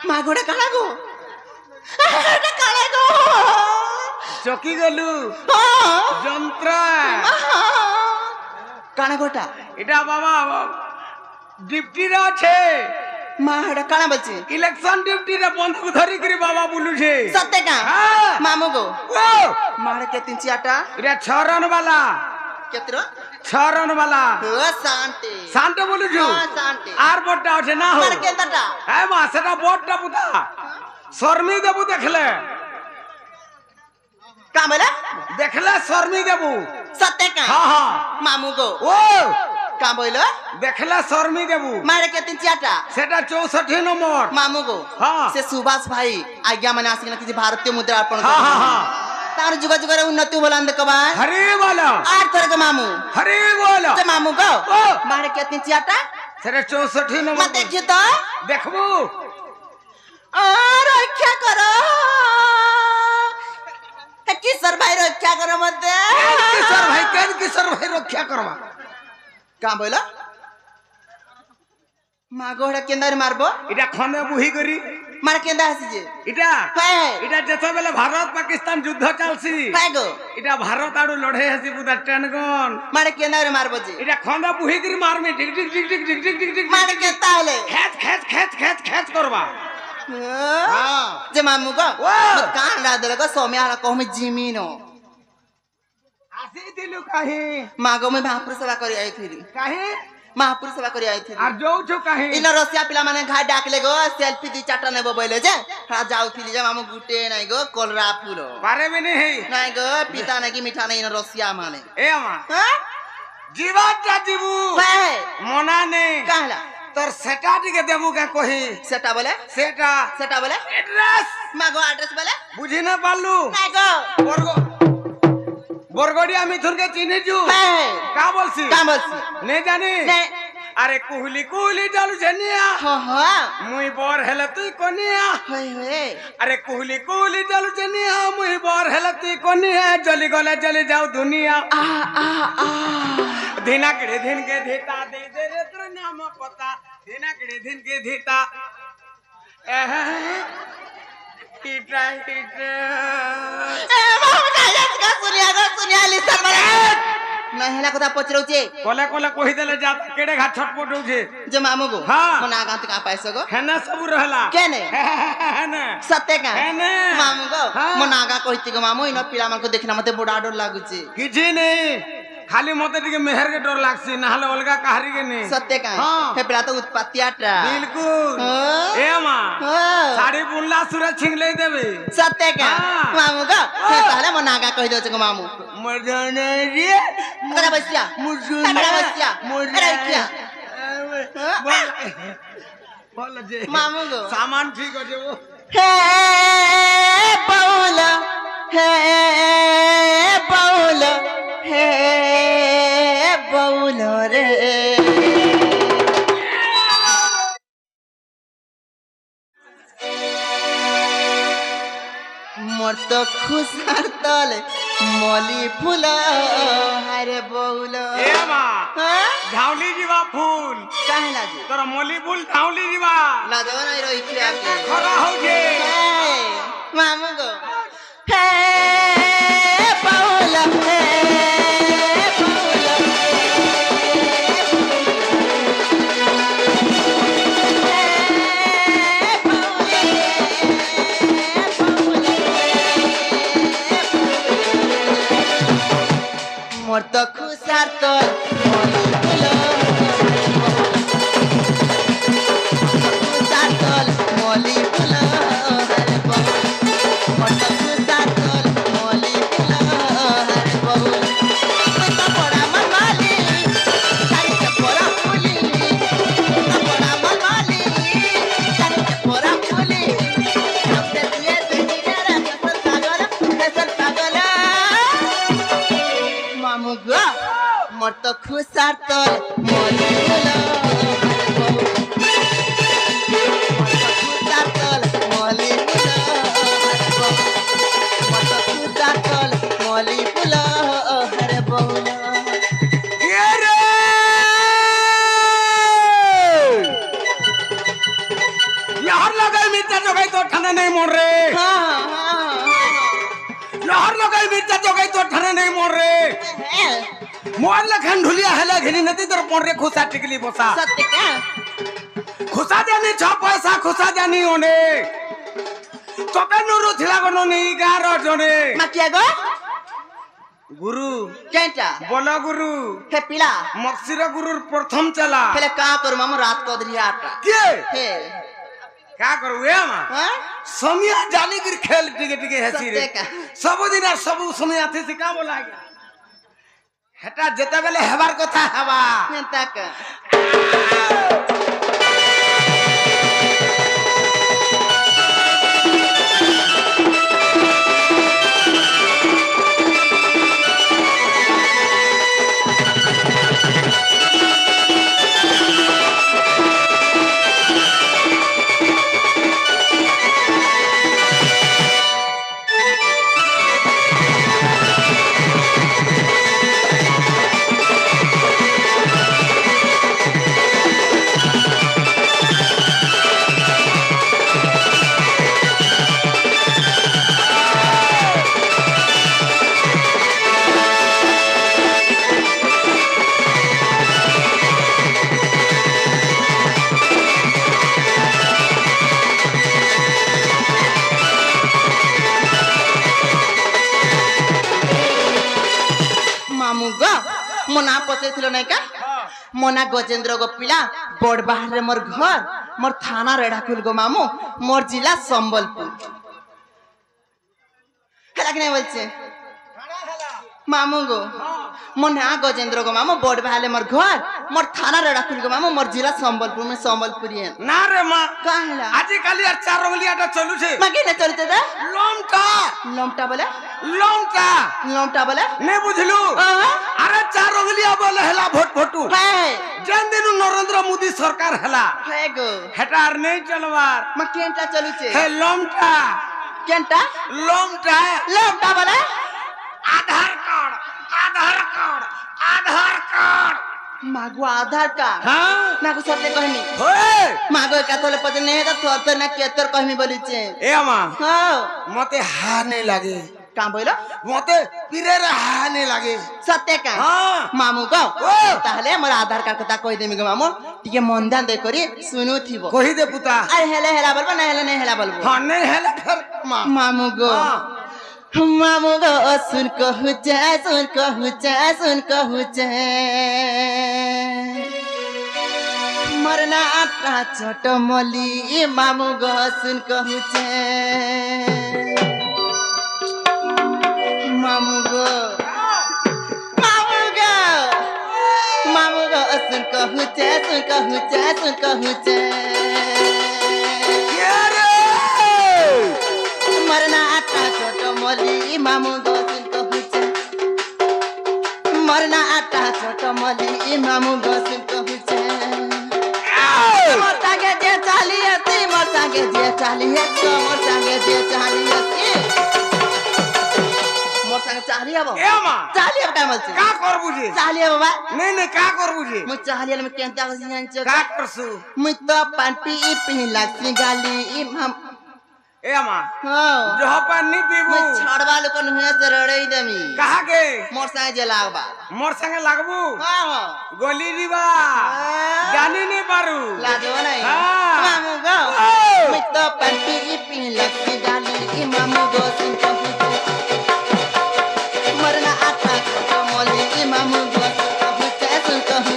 মাগোটা কালা গো এটা কালা গো চকি গলু যন্ত্র কানা গোটা এটা বাবা ডিপটিরা আছে মা এটা কানা বলছে ইলেকশন ডিপটিরা বন্ধু ধরি করে বাবা বলুছে সত্যি কা হ্যাঁ মামু গো ও মারে কেতিন চিয়াটা এটা 6 रन वाला কেতর 6 रन वाला ও শান্তি শান্ত বলুছু শান্তি আর বড়টা আছে না হো মারে কেতটা হ্যাঁ মা সেটা বড়টা পুতা শর্মী দেবু দেখলে কা বলে দেখলে শর্মী দেবু সত্যি কা হ্যাঁ হ্যাঁ মামু গো ও কা বইলো দেখলে শর্মী দেবু মারে কেতিন চিয়াটা সেটা 64 নম্বর মামু গো হ্যাঁ সে সুভাষ ভাই আজ্ঞা মানে আসিনা কিছু ভারতীয় মুদ্রা অর্পণ হ্যাঁ হ্যাঁ হ্যাঁ তার যুগ যুগের উন্নতি বলান দেখবা হরি বলো আর তোর গো মামু হরি বলো যে মামু গো ও মারে কেতিন চিয়াটা সেটা 64 মা নম্বর দেখি তো দেখবো আর রক্ষা করো কিশোর ভাই রক্ষা করো মতে কিশোর ভাই রক্ষা করবা কা বইলো মা গোড়া কেন্দারে মারবো এটা খনে বুহি করি মার কেন্দা আসিছে এটা হ্যাঁ এটা যেতবেলে ভারত পাকিস্তান যুদ্ধ চালছি হ্যাঁ গো এটা ভারত আড়ু লড়াই আসি বুদা ট্রেনগন মারে কেন্দারে মারবো যে এটা খনে বুহি করি মারমি টিক টিক টিক টিক টিক টিক টিক টিক মারে কে তাহলে খেচ খেচ খেচ খেচ খেচ করবা হ্যাঁ যে মামু গো ও কান রা দেলে গো সোমে আলা কমে জিমিনো আসি দিলু কাহি মা গো মে মহাপুর সেবা করি আইছিলি কাহি মহাপুর সেবা করি আইছিলি আর যাউছো কাহি ইন রসিয়া পিলা মানে ঘাই ডাকলে গো সেলফি দি চাটা নেব বইলে যে হ্যাঁ যাউছিলি যে মামু গুটে নাই গো কলরা ফুলো পারে বিনি হেই নাই গো পিতা নাকি মিঠা নাই ইন রসিয়া মানে এ আমা হ্যাঁ জীবাটা জীবু হ্যাঁ মনা নেই কাহলা তোর সেটা দিকে দেবু কে কহি সেটা বলে সেটা বলে এড্রেস মা গো অ্যাড্রেস বলে বুঝি না পারলু নাই গো বরগড়িয়া মিথুনকে চিনিছু হ্যাঁ কা বলছি কা বলছি নে জানি নে আরে কুহলি কুহলি চালু জেনিয়া হ হ মুই বর হেলে তুই কনিয়া হই হই আরে কুহলি কুহলি চালু জেনিয়া মুই বর হেলে তুই কনিয়া জলি গলে চলে যাও দুনিয়া আ আ আ ধিনাকড়ে ধিনকে ধিতা দে দে রে তোর নাম পতা ধিনাকড়ে ধিনকে ধিতা হিটা হিটা এ মামু কাজা সুনিয়া লিসার মানে না হেলা কথা পচরউছে কলে কলে কহি দেলে যা কেড়ে ঘাট ছটপট হউছে যে মামু গো হ্যাঁ। কোন আগা কা পাইছো গো হেনা সবু রহলা কেনে হেনা সত্যি কা হেনে। মামু গো হ্যাঁ। মন আগা কইতি গো মামু ইনো পিলা মানকো দেখিনা মতে বড় ডর লাগুছে কিছু নেই খালি মতে টিকে মেহের के डर लागसी नाहले अलगा काहरी के नहीं सत्य का हाँ। हे पिला तो उत्पत्ति आटा बिल्कुल हाँ। ए मां हाँ। साड़ी बुल्ला सूरज छिंग ले देबे सत्य का हाँ। मामू गो हे पहले मन आगा कहि दो गो मामू मरजाने रे अरे बसिया मुजुना अरे बसिया अरे क्या बोल जे मामू गो सामान ठीक हो जे वो हे बाउल हे बाउल हे बाउल रे मोर तो खुशार तले मली फूल हरे बाउल ए मां धावली जीवा फूल काहे लागे तोरा मोली फूल धावली जीवा लाजो नहीं रही क्या के खरा हो जे मामू गो हे बाउल हे मोर तो खुशार तोर मली फूल खुशार तोर मली फूल मोर तो खुशार तोर नहीं मोर रे हाँ लहर लगाई मिर्चा जगाई तो ठाने नहीं मोर रे मोर लखन ढुलिया हेला घिनी नदी तर पोर रे खुसा टिकली बसा सत्य क्या खुसा जानी 6 पैसा खुसा जानी ओने तोके नुरु थिला गनो नहीं 11 जने मा क्या गो गुरु केंटा बोला गुरु हे पिला मक्सिर गुरु प्रथम चला पहले का करू मामू रात को दरी आटा के हे का करू ए मा हां समिया जानी गिर खेल टिके टिके हसी रे सत्य का सब दिन सब समय आथे से का बोला गया हेटा जेते बेले हेबार कथा हेबा केंटा का मामू गो मोना पचेथिलो नै का मोना गजेंद्र गो पिला बड़ बाहर रे मोर घर मोर थाना रेडाकुल गो मामू मोर जिला संबलपुर हेला कि नहीं बोलছে मामू गो मोना गजेंद्र गो मामू बड़ बाहर मोर घर मोर थाना रेडाकुल गो मामू मोर जिला संबलपुर में संबलपुरी है ना रे मा काहला আজি কালি আর চার রঙলিয়াটা চলুছে मागे न चलते दा লমটা लमटा बोले লমটা लमटा बोले নে বুঝলু আরে চার রঙলিয়া বলে হেলা ভোট ভোটু है যেন দিন নরেন্দ্র মোদি সরকার হেলা है गो হেটা আর নেই চলবার मा केंटा चलुचे হে লমটা केंटा লমটা लमटा बोले आधार कार्ड आधार कार्ड आधार कार्ड मागो आधार कार्ड हाँ नाको सत्य कहनी होए मागो कातले पते नहीं तो थोर ना केतर कहमी बोली छे ए अमा हां मते हा नहीं लागे का बोलो मते पिरे रे हा नहीं लागे सत्य का हाँ मामू को ओ ताहले मोर आधार कार्ड कथा कहि देमी गो मामू टिके मन ध्यान दे करी सुनु थिबो कहि दे पुता अरे हेले हेला बोलबो नहीं हेला बोलबो हाँ नहीं हेला फिर मामू गो हाँ मामू गो सुन कहु जा सुन कहु जा सुन कहु जा मरना आटा छोट मली मामू गो सुन कहु जा मामू गो सुन कहु जा सुन कहु जा सुन कहु जा ये रे मरना आटा छोट मली मामू गो सुन कहु जा मरना आटा छोट मली मामू गो सुन कहु जा मोर संगे जे चालियती मोर संगे जे चालियती मोर संगे जे चालियती मोर संगे चालियबो ए अमा चालियब का बोलछे का कर बुझे चालियब बा नहीं नहीं का कर बुझे मु चालियल में केंता को जान का करसु मु तो पांटी पी लागसी गाली हम ए अमा हां जो पानी पीबू मु छड़वा लोकन हुए से रड़ई देमी कहा के मोर संगे जे लागबा मोर संगे लागबू हां गोली दीवा जानी नहीं पारू लाजो नहीं हाँ। मामू गो ओ। मु तो पांटी पी लागसी गाली मामू गो सुन कहु मरना आटा छोटो मोली मामू गो सुन कहु सुन कहु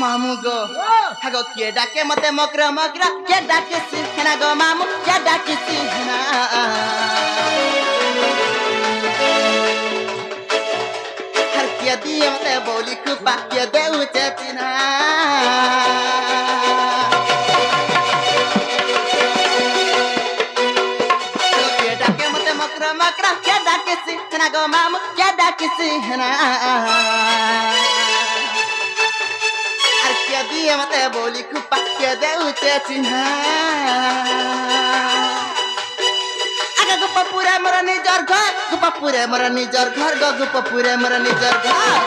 मामू गो हगो के डाके मते मकरा मकरा के डाके सिंहना गो मामू के डाके सिंहना हर के दिए मते बोली कुपा के दे उचे चिना ডাকছে না গো মামু কে ডাকিছি না আর কে দিয়ে মতে বলি খুপা কে দেউতে চিহ্না আগে গোপাপুরে মোর নিজর ঘর গোপাপুরে মোর নিজর ঘর গো গোপাপুরে মোর নিজর ঘর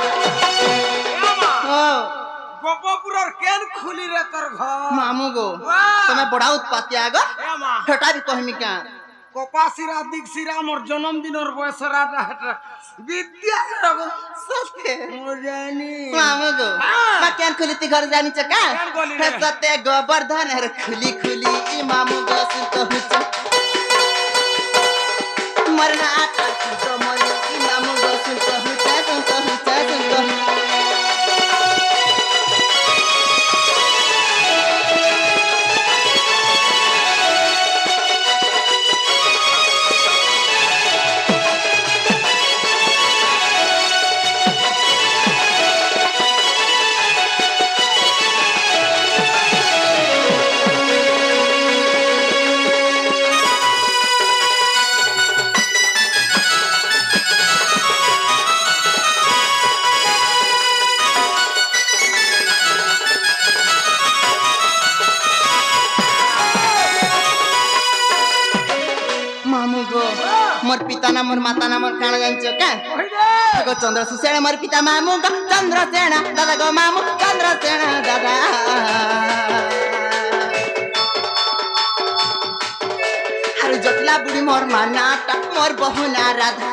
ও গোপপুরের কেন খুলি রে তোর ঘর মামু গো তুমি বড়া উৎপাতিয়া গো হেটা বি কহিমি কা কপাসিরা দিকসিরা মোর জন্মদিনের বয়সের বিদ্যা সতে জানি মামু গো মা কেন খুলিতি ঘর জানিছ কা সতে গোবর্ধন র খুলি খুলি ই মামু গো সুত হুচ মরনা আটা তো মরি ই মামু গো সুত হুচ मामू गो मोर पिता ना मोर माता ना मोर काना जानिছো का गो चंद्रसेन मोर पिता मामू गो चंद्रसेन दादा गो मामू चंद्रसेन दादा हर जटला बुढ़ी मोर मानाटा मोर बहुना राधा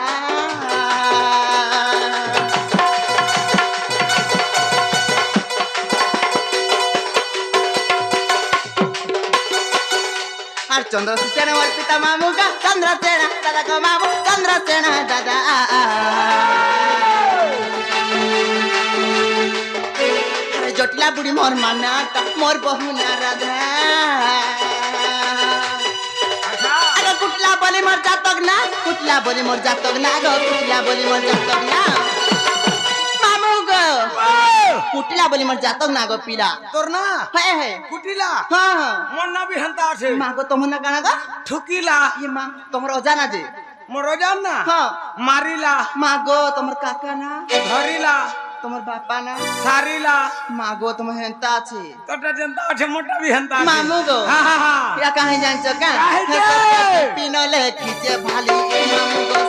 हर चंद्रसेन मोर पिता मामू का चंद्रसेन दादा को मामू चंद्रसेन दादा हर जटला बुढ़ी मोर मानाटा मोर बहुना राधा अरे कुटला बोली मोर जातक ना कुटला बोली मोर जातक ना गो कुटला बोली मोर जातक ना मामू गो कुटला बोली मोर जातक ना गो पीला তোর না है কুটিলা हाँ हाँ মোর না বি হেনতা আছে माँ को तुम ना गाना गा ঠুকিলা ये माँ तुम्हारा जाना जे মোর জান না हाँ মারিলা माँ गो तुम्हार काका ना ধরিলা তোমার বাপা না সারিলা মা গো তোমার হেনতা আছে তোটা জেনতা আছে মোটা বি হেনতা আছে মামু গো হ্যাঁ হ্যাঁ হ্যাঁ ইয়া কাহে জানছ কা কাহে? পিনলে খিচে ভালি মামু গো